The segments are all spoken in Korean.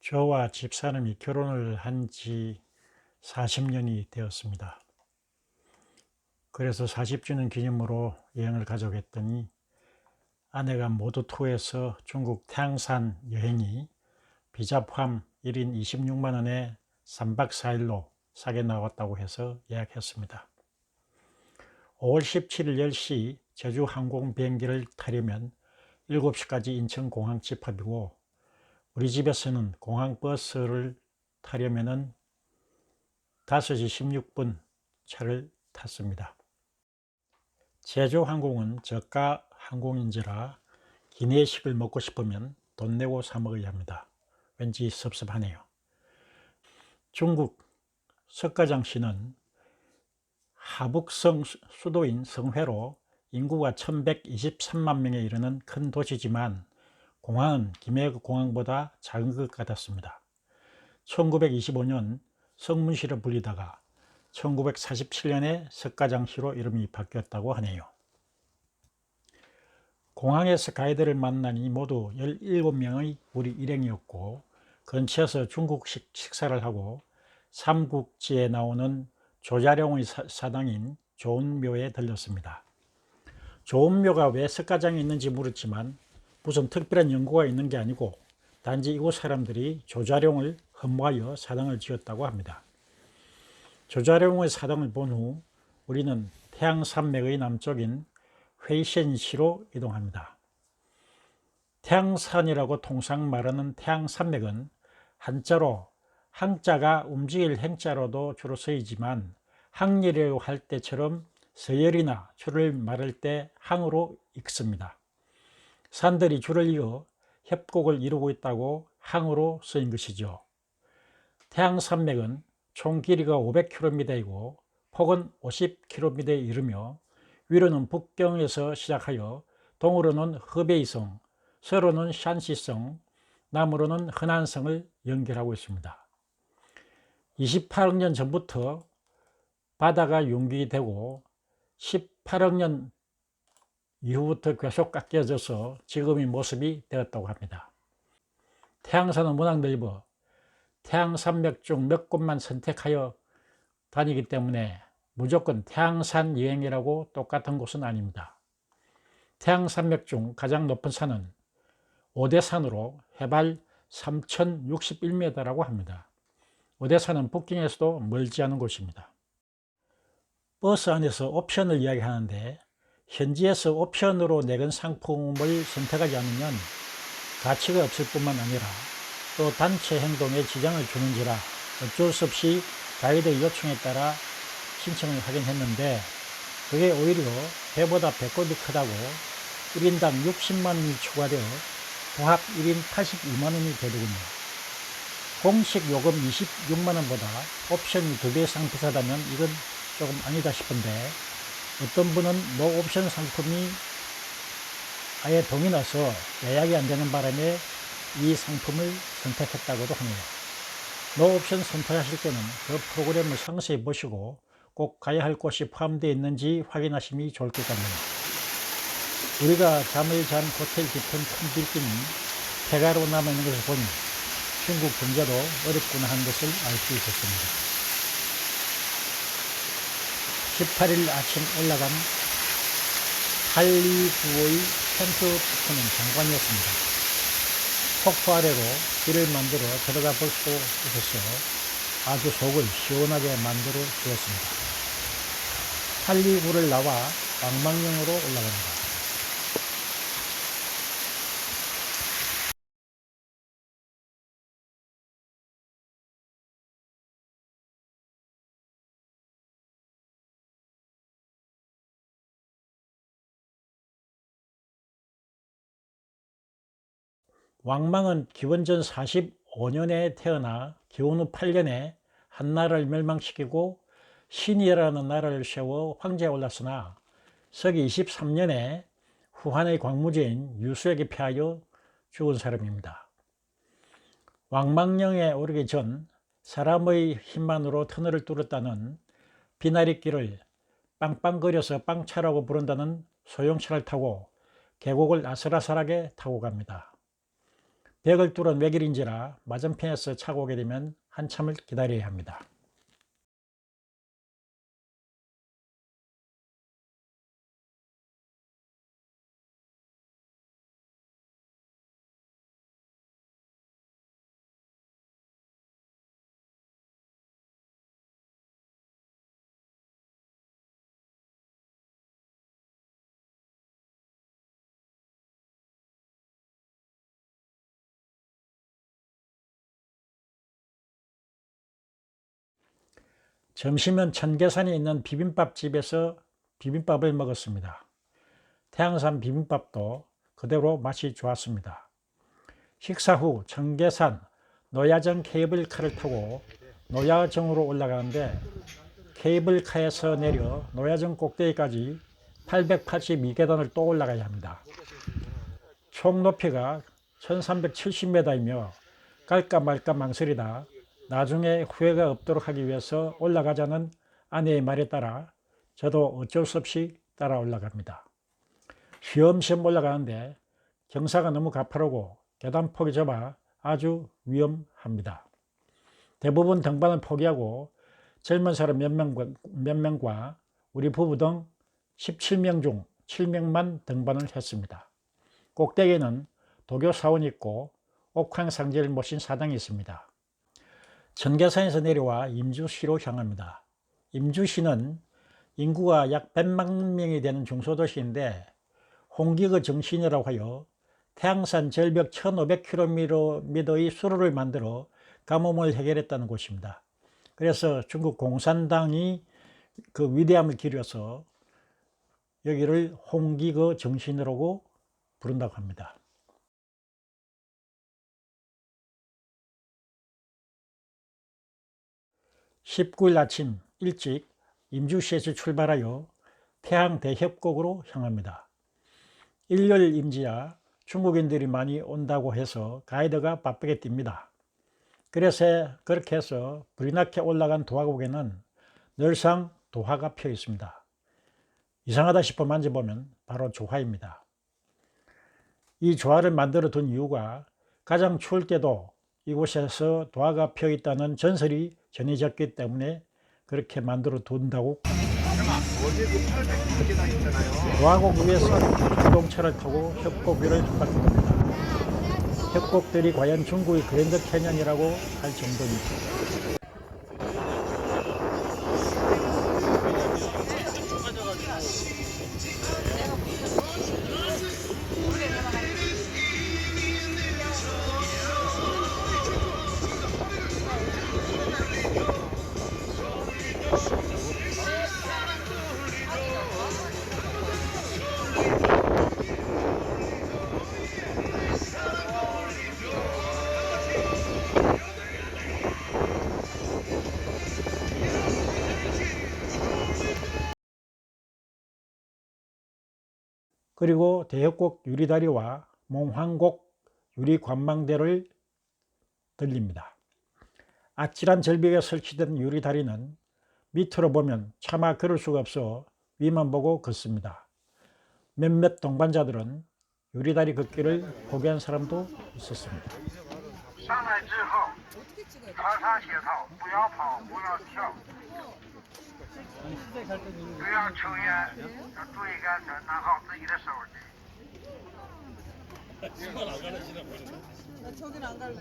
저와 집사람이 결혼을 한 지 40년이 되었습니다. 그래서 40주년 기념으로 여행을 가자고 했더니 아내가 모두 투어해서 중국 태양산 여행이 비자 포함 1인 26만 원에 3박 4일로 싸게 나왔다고 해서 예약했습니다. 5월 17일 10시 제주 항공 비행기를 타려면 7시까지 인천공항 집합이고, 우리 집에서는 공항버스를 타려면 5시 16분 차를 탔습니다. 제주항공은 저가 항공인지라 기내식을 먹고 싶으면 돈 내고 사 먹어야 합니다. 왠지 섭섭하네요. 중국 석가장시는 하북성 수도인 성회로 인구가 1123만 명에 이르는 큰 도시지만 공항은 김해공항보다 작은 것 같았습니다. 1925년 성문시로 불리다가 1947년에 석가장시로 이름이 바뀌었다고 하네요. 공항에서 가이드를 만나니 모두 17명의 우리 일행이었고, 근처에서 중국식 식사를 하고 삼국지에 나오는 조자룡의 사당인 조은묘에 들렸습니다. 조은묘가 왜 석가장에 있는지 물었지만 무슨 특별한 연구가 있는 게 아니고 단지 이곳 사람들이 조자룡을 흠모하여 사당을 지었다고 합니다. 조자룡의 사당을 본 후 우리는 태양산맥의 남쪽인 회이센시로 이동합니다. 태양산이라고 통상 말하는 태양산맥은 한자로 항자가 움직일 행자로도 주로 쓰이지만 항열이라고 할 때처럼 서열이나 줄을 말할 때 항으로 읽습니다. 산들이 줄을 이어 협곡을 이루고 있다고 항으로 쓰인 것이죠. 태양산맥은 총 길이가 500km이고 폭은 50km에 이르며 위로는 북경에서 시작하여 동으로는 허베이성, 서로는 샨시성, 남으로는 허난성을 연결하고 있습니다. 28억 년 전부터 바다가 융기되고 18억 년 이후부터 계속 깎여져서 지금의 모습이 되었다고 합니다. 태양산은 워낙 넓어 태양산맥 중 몇 곳만 선택하여 다니기 때문에 무조건 태양산 여행이라고 똑같은 곳은 아닙니다. 태양산맥 중 가장 높은 산은 오대산으로 해발 3061m라고 합니다. 오대산은 북경에서도 멀지 않은 곳입니다. 버스 안에서 옵션을 이야기하는데, 현지에서 옵션으로 내건 상품을 선택하지 않으면 가치가 없을 뿐만 아니라 또 단체 행동에 지장을 주는지라 어쩔 수 없이 가이드 요청에 따라 신청을 하긴 했는데, 그게 오히려 배보다 배꼽이 크다고 1인당 60만 원이 추가되어 도합 1인 82만 원이 되더군요. 공식 요금 26만 원보다 옵션이 2배 이상 비싸다면 이건 조금 아니다 싶은데, 어떤 분은 노 옵션 상품이 아예 동이 나서 예약이 안 되는 바람에 이 상품을 선택했다고도 하네요. 노 옵션 선택하실 때는 그 프로그램을 상세히 보시고 꼭 가야 할 곳이 포함되어 있는지 확인하심이 좋을 것 같네요. 우리가 잠을 잔 호텔 뒤편 큰 빌딩이 폐가로 남아있는 것을 보니 중국 경제도 어렵구나 하는 것을 알 수 있었습니다. 18일 아침 올라간 탈리구의 텐트 폭포는 장관이었습니다. 폭포 아래로 길을 만들어 들어가 볼 수 있어서 아주 속을 시원하게 만들어 주었습니다. 탈리구를 나와 왕망령으로 올라갑니다. 왕망은 기원전 45년에 태어나 기원 후 8년에 한나라를 멸망시키고 신이라는 나라를 세워 황제에 올랐으나 서기 23년에 후한의 광무제인 유수에게 패하여 죽은 사람입니다. 왕망령에 오르기 전 사람의 힘만으로 터널을 뚫었다는 비나리길을 빵빵거려서 빵차라고 부른다는 소형차를 타고 계곡을 아슬아슬하게 타고 갑니다. 벽을 뚫은 외길인지라 맞은편에서 차고 오게 되면 한참을 기다려야 합니다. 점심은 청계산에 있는 비빔밥집에서 비빔밥을 먹었습니다. 태양산 비빔밥도 그대로 맛이 좋았습니다. 식사 후 청계산 노야정 케이블카를 타고 노야정으로 올라가는데 케이블카에서 내려 노야정 꼭대기까지 882계단을 또 올라가야 합니다. 총 높이가 1370m이며 갈까 말까 망설이다 나중에 후회가 없도록 하기 위해서 올라가자는 아내의 말에 따라 저도 어쩔 수 없이 따라 올라갑니다. 쉬엄쉬엄 올라가는데 경사가 너무 가파르고 계단폭이 좁아 아주 위험합니다. 대부분 등반을 포기하고 젊은 사람 몇 명과 우리 부부 등 17명 중 7명만 등반을 했습니다. 꼭대기에는 도교 사원이 있고 옥황상제를 모신 사당이 있습니다. 청계산에서 내려와 임주시로 향합니다. 임주시는 인구가 약 100만 명이 되는 중소도시인데 홍기그 정신이라고 하여 태양산 절벽 1500km의 수로를 만들어 가뭄을 해결했다는 곳입니다. 그래서 중국 공산당이 그 위대함을 기려서 여기를 홍기그 정신이라고 부른다고 합니다. 19일 아침 일찍 임주시에서 출발하여 태양대협곡으로 향합니다. 일요일임지야 중국인들이 많이 온다고 해서 가이드가 바쁘게 뜁니다. 그래서 그렇게 해서 불이 나게 올라간 도화곡에는 늘상 도화가 펴 있습니다. 이상하다 싶어 만져보면 바로 조화입니다. 이 조화를 만들어 둔 이유가 가장 추울 때도 이곳에서 도화가 펴 있다는 전설이 전해졌기 때문에 그렇게 만들어 둔다고 합니다. 도화곡 위에서 자동차를 타고 협곡 위를 한 바퀴 돕니다. 협곡들이 과연 중국의 그랜드 캐년이라고 할 정도입니다. 그리고 대협곡 유리다리와 몽황곡 유리관망대를 들립니다. 아찔한 절벽에 설치된 유리다리는 밑으로 보면 차마 걸을 수가 없어 위만 보고 걷습니다. 몇몇 동반자들은 유리다리 걷기를 포기한 사람도 있었습니다. 저긴 안 갈래.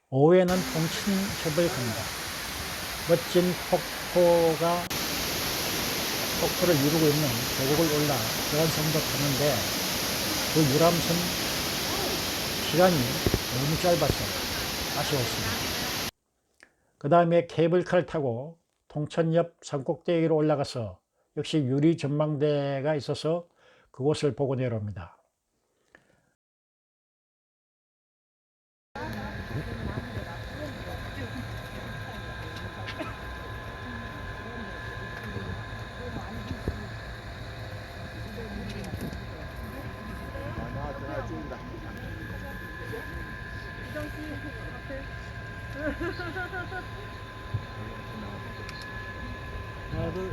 오후에는 통친협을 갑니다. 멋진 폭포를 이루고 있는 계곡을 올라 유람선도 타는데 그 유람선 시간이 너무 짧아서 아쉬웠습니다. 그 다음에 케이블카를 타고 통천역 산꼭대기로 올라가서 역시 유리 전망대가 있어서 그곳을 보고 내려옵니다. 하나, 둘.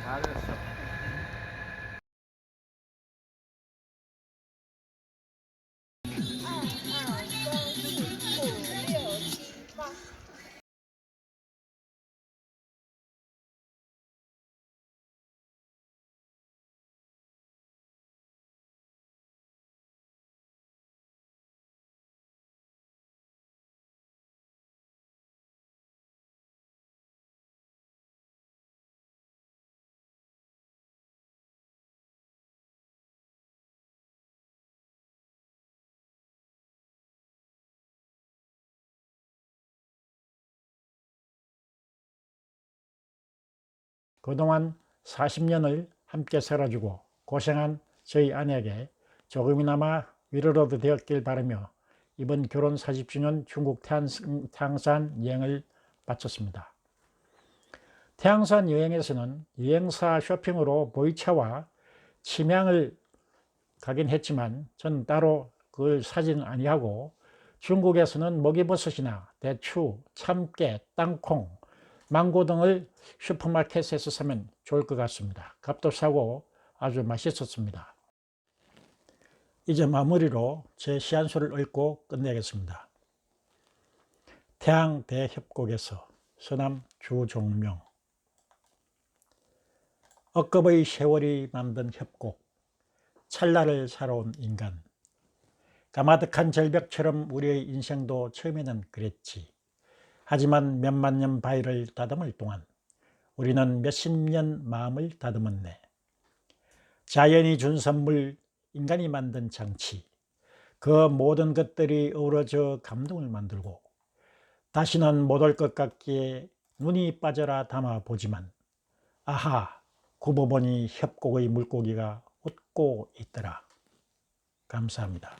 잘했어. 그동안 40년을 함께 살아주고 고생한 저희 아내에게 조금이나마 위로라도 되었길 바라며 이번 결혼 40주년 중국 태양산 여행을 마쳤습니다. 태양산 여행에서는 여행사 쇼핑으로 보이차와 침양을 가긴 했지만 저는 따로 그걸 사지는 아니하고 중국에서는 먹이버섯이나 대추, 참깨, 땅콩, 망고 등을 슈퍼마켓에서 사면 좋을 것 같습니다. 값도 싸고 아주 맛있었습니다. 이제 마무리로 제 시안수를 읽고 끝내겠습니다. 태양대협곡에서 서남 주종명. 억겁의 세월이 만든 협곡, 찰나를 살아온 인간. 까마득한 절벽처럼 우리의 인생도 처음에는 그랬지. 하지만 몇만 년 바위를 다듬을 동안 우리는 몇십 년 마음을 다듬었네. 자연이 준 선물, 인간이 만든 장치, 그 모든 것들이 어우러져 감동을 만들고 다시는 못 올 것 같기에 눈이 빠져라 담아보지만 아하, 굽어보니 협곡의 물고기가 웃고 있더라. 감사합니다.